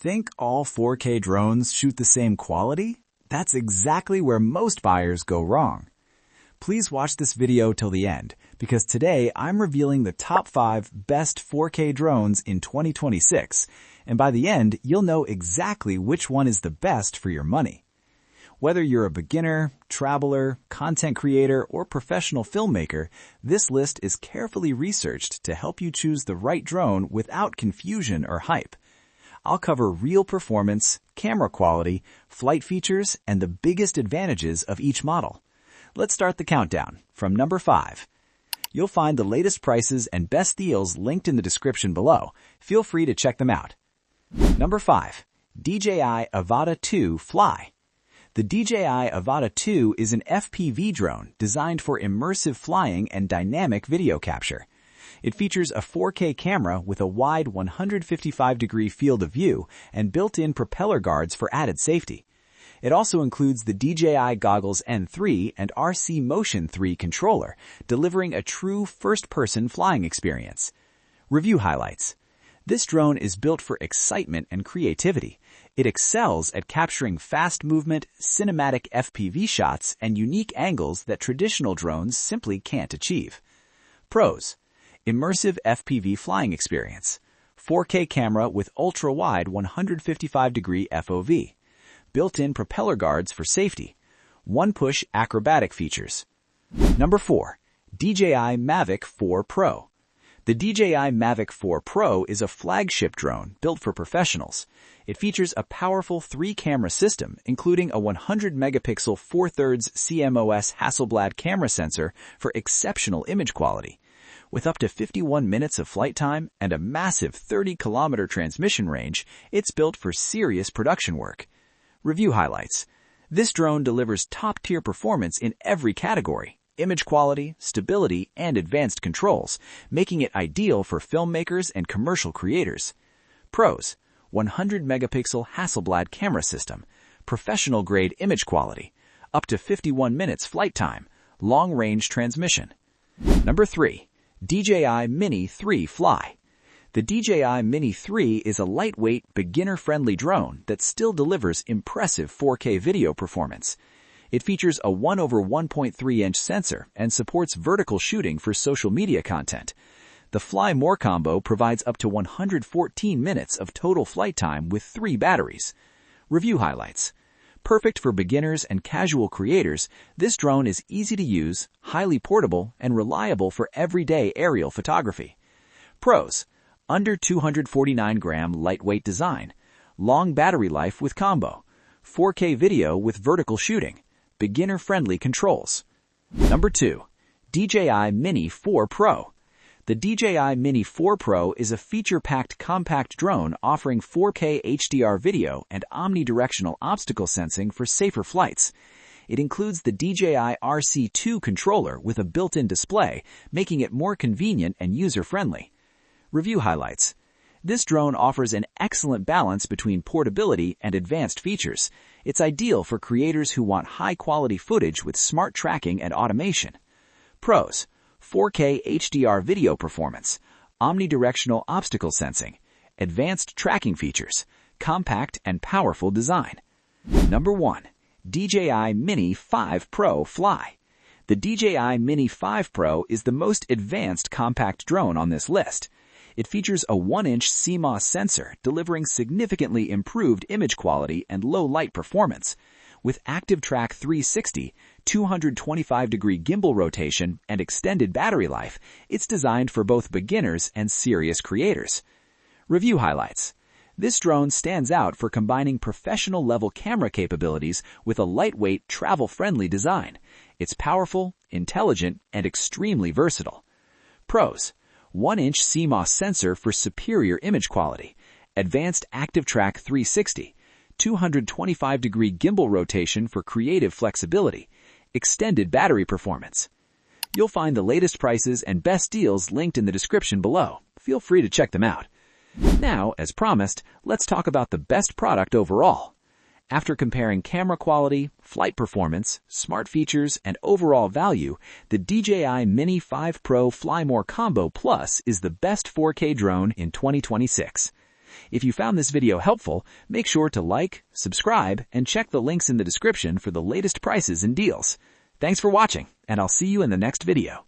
Think all 4K drones shoot the same quality? That's exactly where most buyers go wrong. Please watch this video till the end, because today I'm revealing the top 5 best 4K drones in 2026, and by the end, you'll know exactly which one is the best for your money. Whether you're a beginner, traveler, content creator, or professional filmmaker, this list is carefully researched to help you choose the right drone without confusion or hype. I'll cover real performance, camera quality, flight features, and the biggest advantages of each model. Let's start the countdown from number 5. You'll find the latest prices and best deals linked in the description below. Feel free to check them out. Number 5. DJI Avata 2 Fly. The DJI Avata 2 is an FPV drone designed for immersive flying and dynamic video capture. It features a 4K camera with a wide 155-degree field of view and built-in propeller guards for added safety. It also includes the DJI Goggles N3 and RC Motion 3 controller, delivering a true first-person flying experience. Review highlights. This drone is built for excitement and creativity. It excels at capturing fast movement, cinematic FPV shots, and unique angles that traditional drones simply can't achieve. Pros: immersive FPV flying experience, 4K camera with ultra-wide 155-degree FOV, built-in propeller guards for safety, one-push acrobatic features. Number 4. DJI Mavic 4 Pro. The DJI Mavic 4 Pro is a flagship drone built for professionals. It features a powerful 3-camera system, including a 100-megapixel 4/3 CMOS Hasselblad camera sensor for exceptional image quality. With up to 51 minutes of flight time and a massive 30-kilometer transmission range, it's built for serious production work. Review highlights. This drone delivers top-tier performance in every category: image quality, stability, and advanced controls, making it ideal for filmmakers and commercial creators. Pros: 100-megapixel Hasselblad camera system, professional-grade image quality, up to 51 minutes flight time, long-range transmission. Number 3. DJI Mini 3 Fly. The DJI Mini 3 is a lightweight, beginner-friendly drone that still delivers impressive 4K video performance. It features a 1/1.3-inch sensor and supports vertical shooting for social media content. The Fly More combo provides up to 114 minutes of total flight time with 3 batteries. Review highlights. Perfect for beginners and casual creators, this drone is easy to use, highly portable, and reliable for everyday aerial photography. Pros: under 249-gram lightweight design, long battery life with combo, 4K video with vertical shooting, beginner-friendly controls. Number 2. DJI Mini 4 Pro. The DJI Mini 4 Pro is a feature-packed compact drone offering 4K HDR video and omnidirectional obstacle sensing for safer flights. It includes the DJI RC2 controller with a built-in display, making it more convenient and user-friendly. Review highlights. This drone offers an excellent balance between portability and advanced features. It's ideal for creators who want high-quality footage with smart tracking and automation. Pros: 4K HDR video performance, omnidirectional obstacle sensing, advanced tracking features, compact and powerful design. Number 1. DJI Mini 5 Pro Fly. The DJI Mini 5 Pro is the most advanced compact drone on this list. It features a 1-inch CMOS sensor delivering significantly improved image quality and low light performance. With Active Track 360, 225-degree gimbal rotation, and extended battery life, it's designed for both beginners and serious creators. Review highlights. This drone stands out for combining professional-level camera capabilities with a lightweight, travel-friendly design. It's powerful, intelligent, and extremely versatile. Pros: 1-inch CMOS sensor for superior image quality, advanced Active Track 360, 225-degree gimbal rotation for creative flexibility, extended battery performance. You'll find the latest prices and best deals linked in the description below. Feel free to check them out. Now, as promised, let's talk about the best product overall. After comparing camera quality, flight performance, smart features, and overall value, the DJI Mini 5 Pro Fly More Combo Plus is the best 4K drone in 2026. If you found this video helpful, make sure to like, subscribe, and check the links in the description for the latest prices and deals. Thanks for watching, and I'll see you in the next video.